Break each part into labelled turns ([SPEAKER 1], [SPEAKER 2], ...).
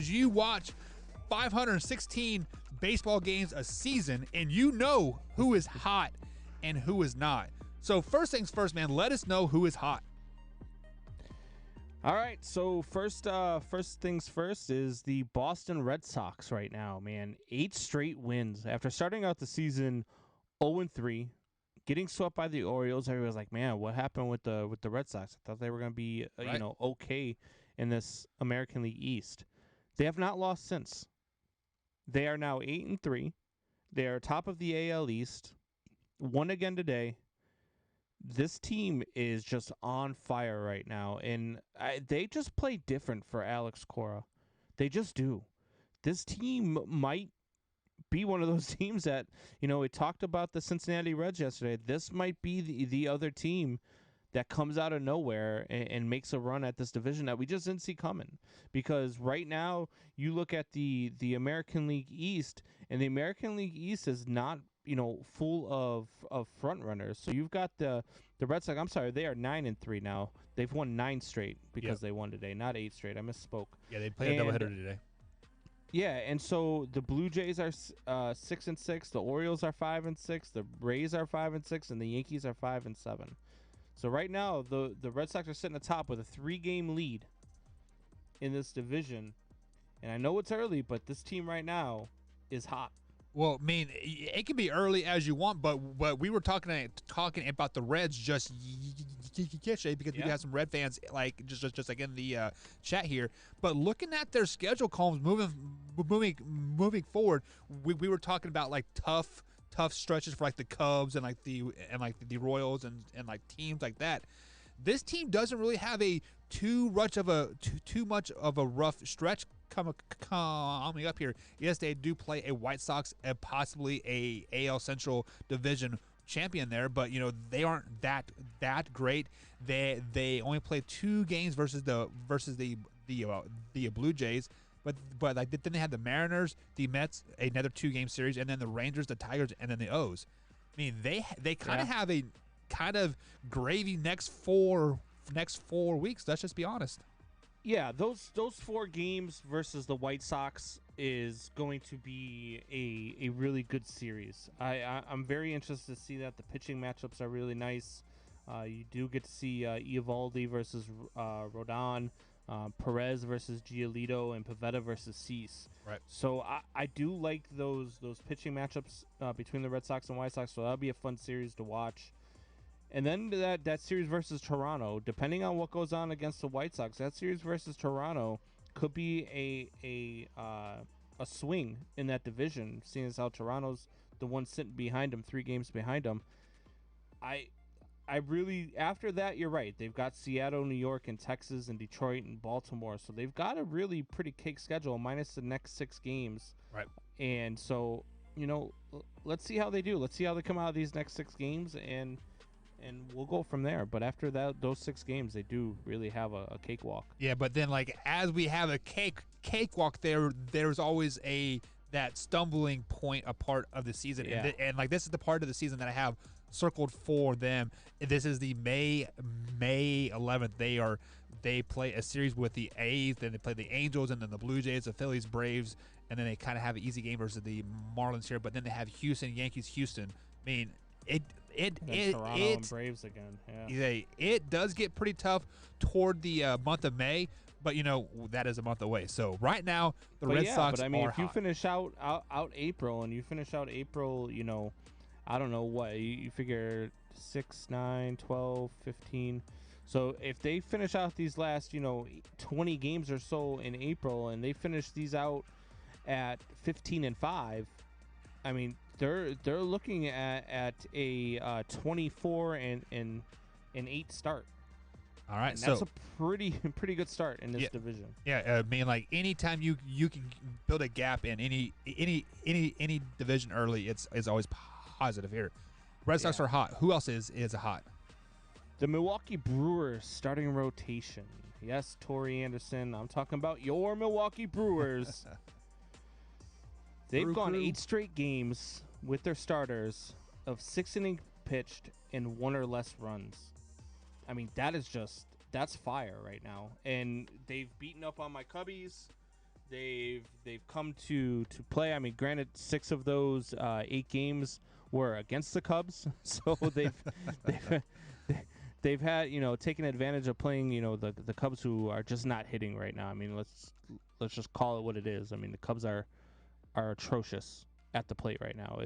[SPEAKER 1] You watch 516 baseball games a season, and you know who is hot and who is not. So first things first, man, let us know who is hot.
[SPEAKER 2] All right, so first things first is the Boston Red Sox right now, man. 8 straight wins after starting out the season 0-3, getting swept by the Orioles. Everybody was like, "Man, what happened with the Red Sox? I thought they were going to be,
[SPEAKER 1] Right.
[SPEAKER 2] okay in this American League East." They have not lost since. They are now 8-3. They are top of the AL East. Won again today. This team is just on fire right now, and they just play different for Alex Cora. They just do. This team might be one of those teams that, we talked about the Cincinnati Reds yesterday. This might be the other team that comes out of nowhere and makes a run at this division that we just didn't see coming. Because right now, you look at the American League East, and the American League East is not full of front runners. So you've got the Red Sox. I'm sorry, they are 9-3 now. They've won 9 straight because they won today, not 8 straight. I misspoke.
[SPEAKER 1] Yeah, they played a doubleheader today.
[SPEAKER 2] Yeah, and so the Blue Jays are 6-6. The Orioles are 5-6. The Rays are 5-6, and the Yankees are 5-7. So right now, the Red Sox are sitting atop with a 3-game lead in this division. And I know it's early, but this team right now is hot.
[SPEAKER 1] Well, I mean, it can be early as you want, but we were talking about the Reds just yesterday because we have some Red fans like just like in the chat here. But looking at their schedule columns moving forward, we were talking about like tough stretches for like the Cubs and like the Royals and like teams like that. This team doesn't really have too much of a rough stretch coming up here. Yes, they do play a White Sox and possibly a AL Central Division champion there, but they aren't that great. They only play 2 games versus the Blue Jays. But like then they had the Mariners, the Mets, another 2-game series, and then the Rangers, the Tigers, and then the O's. I mean, they kind of have a kind of gravy next 4 weeks. Let's just be honest.
[SPEAKER 2] Yeah, those 4 games versus the White Sox is going to be a really good series. I'm very interested to see that. The pitching matchups are really nice. You do get to see Eovaldi versus Rodon, Perez versus Giolito, and Pivetta versus Cease.
[SPEAKER 1] Right.
[SPEAKER 2] So I do like those pitching matchups between the Red Sox and White Sox. So that'll be a fun series to watch. And then that series versus Toronto, depending on what goes on against the White Sox, that series versus Toronto could be a swing in that division, seeing as how Toronto's the one sitting behind them, 3 games behind them. I really, after that, you're right. They've got Seattle, New York, and Texas, and Detroit, and Baltimore. So they've got a really pretty cake schedule, minus the next 6 games.
[SPEAKER 1] Right.
[SPEAKER 2] And so, let's see how they do. Let's see how they come out of these next 6 games, and we'll go from there. But after those 6 games, they do really have a cakewalk.
[SPEAKER 1] Yeah, but then like as we have a cakewalk, there's always that stumbling point, a part of the season.
[SPEAKER 2] Yeah.
[SPEAKER 1] And like this is the part of the season that I have circled for them. This is the May 11th. They play a series with the A's, then they play the Angels, and then the Blue Jays, the Phillies, Braves, and then they kind of have an easy game versus the Marlins here. But then they have Yankees, Houston. I mean,
[SPEAKER 2] Toronto and Braves again. Yeah.
[SPEAKER 1] It does get pretty tough toward the month of May, but that is a month away. So right now the Red Sox
[SPEAKER 2] but I mean,
[SPEAKER 1] are
[SPEAKER 2] if you
[SPEAKER 1] hot.
[SPEAKER 2] finish out April, and you finish out April, I don't know what you figure 6, 9, 12, 15. So if they finish out these last 20 games or so in April, and they finish these out at 15-5, I mean, they're looking at a 24 and 8 start.
[SPEAKER 1] All right,
[SPEAKER 2] and that's a pretty good start in this division.
[SPEAKER 1] Yeah, I mean, like anytime you can build a gap in any division early, it's always positive here. Red Sox are hot. Who else is hot?
[SPEAKER 2] The Milwaukee Brewers starting rotation. Yes, Torrey Anderson. I'm talking about your Milwaukee Brewers. They've gone 8 straight games with their starters of 6 innings pitched and 1 or less runs. I mean, that's fire right now. And they've beaten up on my Cubbies. they've come to play. I mean, granted, 6 of those 8 games were against the Cubs, so they've they've had taken advantage of playing the Cubs, who are just not hitting right now. I mean, let's just call it what it is. I mean, the Cubs are atrocious at the plate right now.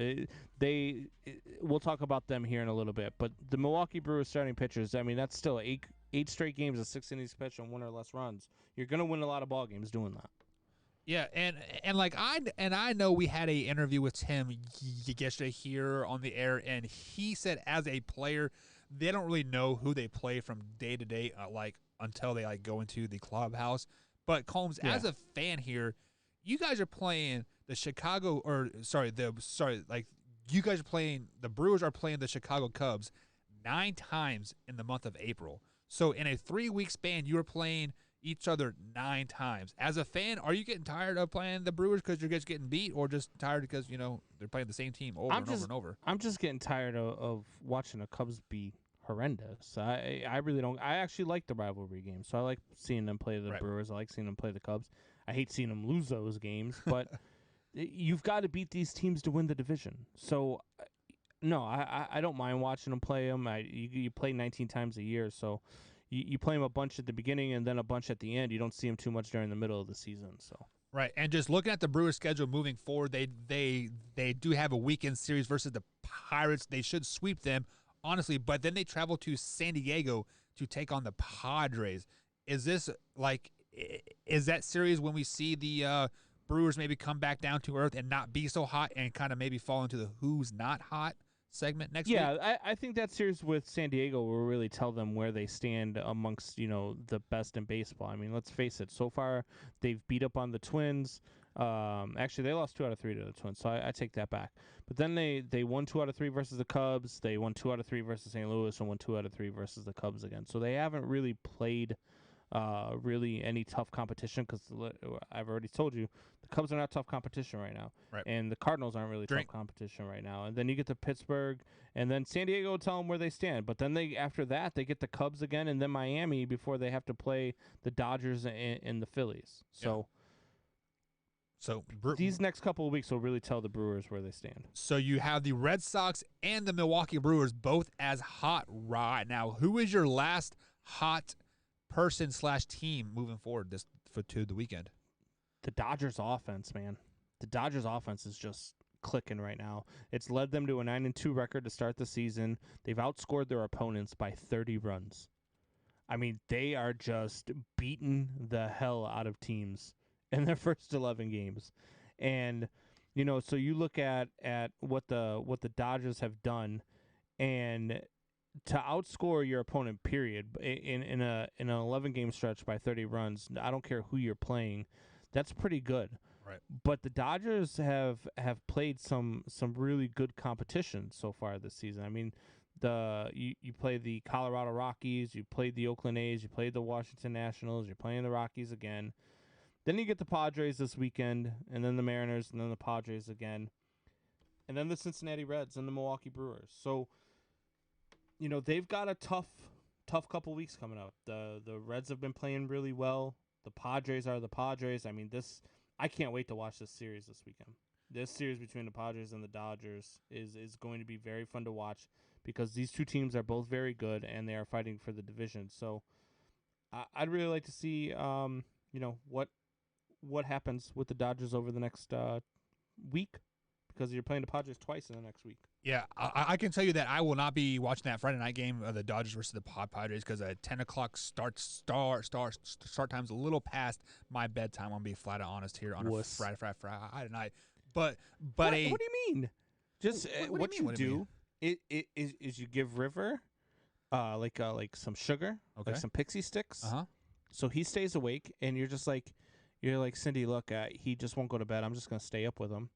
[SPEAKER 2] We'll talk about them here in a little bit, but the Milwaukee Brewers starting pitchers, I mean, that's still eight straight games of 6 innings pitched on 1 or less runs. You're gonna win a lot of ball games doing that.
[SPEAKER 1] Yeah, and like I know we had a interview with Tim yesterday here on the air, and he said as a player, they don't really know who they play from day to day, like until they like go into the clubhouse. But Combs, as a fan here, you guys are playing the you guys are playing the Brewers are playing the Chicago Cubs 9 times in the month of April. So in a 3-week span, you are playing each other 9 times. As a fan, are you getting tired of playing the Brewers because you're just getting beat, or just tired because they're playing the same team over and over?
[SPEAKER 2] I'm just getting tired of watching the Cubs be horrendous. I really don't. I actually like the rivalry games, so I like seeing them play the Brewers. I like seeing them play the Cubs. I hate seeing them lose those games, but you've got to beat these teams to win the division. So no, I don't mind watching them play them. You play 19 times a year, so. You play them a bunch at the beginning and then a bunch at the end. You don't see them too much during the middle of the season. So
[SPEAKER 1] right, and just looking at the Brewers' schedule moving forward, they do have a weekend series versus the Pirates. They should sweep them, honestly, but then they travel to San Diego to take on the Padres. Is that series when we see the Brewers maybe come back down to earth and not be so hot and kind of maybe fall into the who's not hot segment next week?
[SPEAKER 2] Yeah, I think that series with San Diego will really tell them where they stand amongst, the best in baseball. I mean, let's face it. So far, they've beat up on the Twins. Actually, they lost 2 out of 3 to the Twins, so I take that back. But then they won 2 out of 3 versus the Cubs. They won 2 out of 3 versus St. Louis and won 2 out of 3 versus the Cubs again. So they haven't really played really any tough competition because I've already told you the Cubs are not tough competition right now.
[SPEAKER 1] Right.
[SPEAKER 2] And the Cardinals aren't really tough competition right now. And then you get to Pittsburgh, and then San Diego will tell them where they stand. But then after that, they get the Cubs again and then Miami before they have to play the Dodgers and the Phillies. So these next couple of weeks will really tell the Brewers where they stand.
[SPEAKER 1] So you have the Red Sox and the Milwaukee Brewers both as hot right now. Who is your last hot person/team moving forward to the weekend?
[SPEAKER 2] The Dodgers offense, man. The Dodgers offense is just clicking right now. It's led them to a 9-2 record to start the season. They've outscored their opponents by 30 runs. I mean, they are just beating the hell out of teams in their first 11 games. And so you look at what the Dodgers have done, and to outscore your opponent, period, in an 11-game stretch by 30 runs, I don't care who you're playing, that's pretty good.
[SPEAKER 1] Right.
[SPEAKER 2] But the Dodgers have played some really good competition so far this season. I mean, you play the Colorado Rockies, you played the Oakland A's, you played the Washington Nationals, you're playing the Rockies again. Then you get the Padres this weekend, and then the Mariners, and then the Padres again. And then the Cincinnati Reds and the Milwaukee Brewers. So they've got a tough couple weeks coming up. The Reds have been playing really well. The Padres are the Padres. I mean, I can't wait to watch this series this weekend. This series between the Padres and the Dodgers is going to be very fun to watch because these two teams are both very good and they are fighting for the division. So I'd really like to see what happens with the Dodgers over the next week, because you're playing the Padres twice in the next week.
[SPEAKER 1] Yeah, I can tell you that I will not be watching that Friday night game of the Dodgers versus the Padres because a 10 o'clock start time's a little past my bedtime. I'm going to be flat out honest here on a Friday night. But
[SPEAKER 2] what do you mean? Just what you do is you give River like some sugar, like some pixie sticks.
[SPEAKER 1] Uh-huh.
[SPEAKER 2] So he stays awake, and you're like, Cindy, look, he just won't go to bed. I'm just going to stay up with him.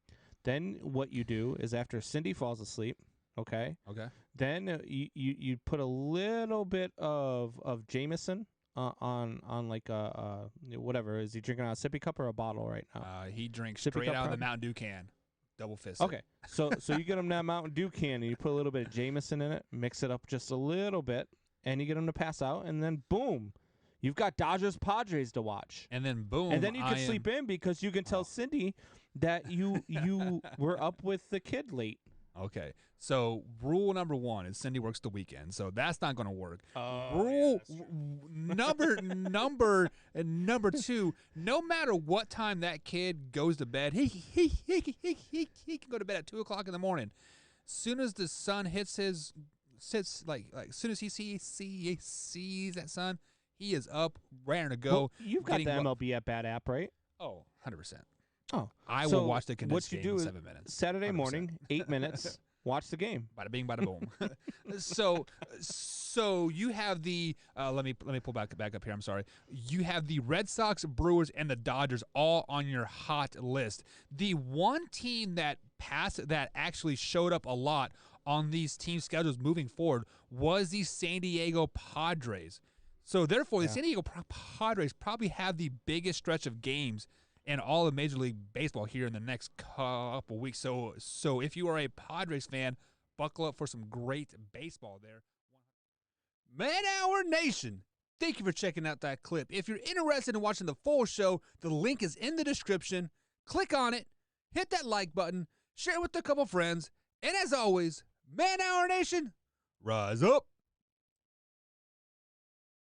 [SPEAKER 2] Then what you do is after Cindy falls asleep, okay?
[SPEAKER 1] Okay.
[SPEAKER 2] Then you put a little bit of Jameson on like whatever. Is he drinking out a sippy cup or a bottle right now?
[SPEAKER 1] He drinks straight out of the Mountain Dew can, double fist.
[SPEAKER 2] Okay. So you get him that Mountain Dew can and you put a little bit of Jameson in it, mix it up just a little bit, and you get him to pass out, and then boom, You've got Dodgers Padres to watch.
[SPEAKER 1] And then boom.
[SPEAKER 2] And then you can sleep in because you can tell Cindy that you were up with the kid late.
[SPEAKER 1] Okay. So rule number 1 is Cindy works the weekend. So that's not going to work.
[SPEAKER 2] Rule
[SPEAKER 1] number 2, no matter what time that kid goes to bed, he can go to bed at 2:00 in the morning. Soon as the sun sits like soon as he sees that sun, he is up, ready to go.
[SPEAKER 2] Well, you've got the MLB at Bat app, right?
[SPEAKER 1] Oh, 100%.
[SPEAKER 2] Oh,
[SPEAKER 1] I will watch the condensed
[SPEAKER 2] game
[SPEAKER 1] in 7 minutes.
[SPEAKER 2] Saturday 100%. Morning, 8 minutes, watch the game.
[SPEAKER 1] Bada bing, bada boom. So you have the let me pull back up here. I'm sorry. You have the Red Sox, Brewers, and the Dodgers all on your hot list. The one team that actually showed up a lot on these team schedules moving forward was the San Diego Padres. So therefore, the San Diego Padres probably have the biggest stretch of games in all of Major League Baseball here in the next couple weeks. So if you are a Padres fan, buckle up for some great baseball there. Man Hour Nation, thank you for checking out that clip. If you're interested in watching the full show, the link is in the description. Click on it, hit that like button, share it with a couple friends, and as always, Man Hour Nation, rise up.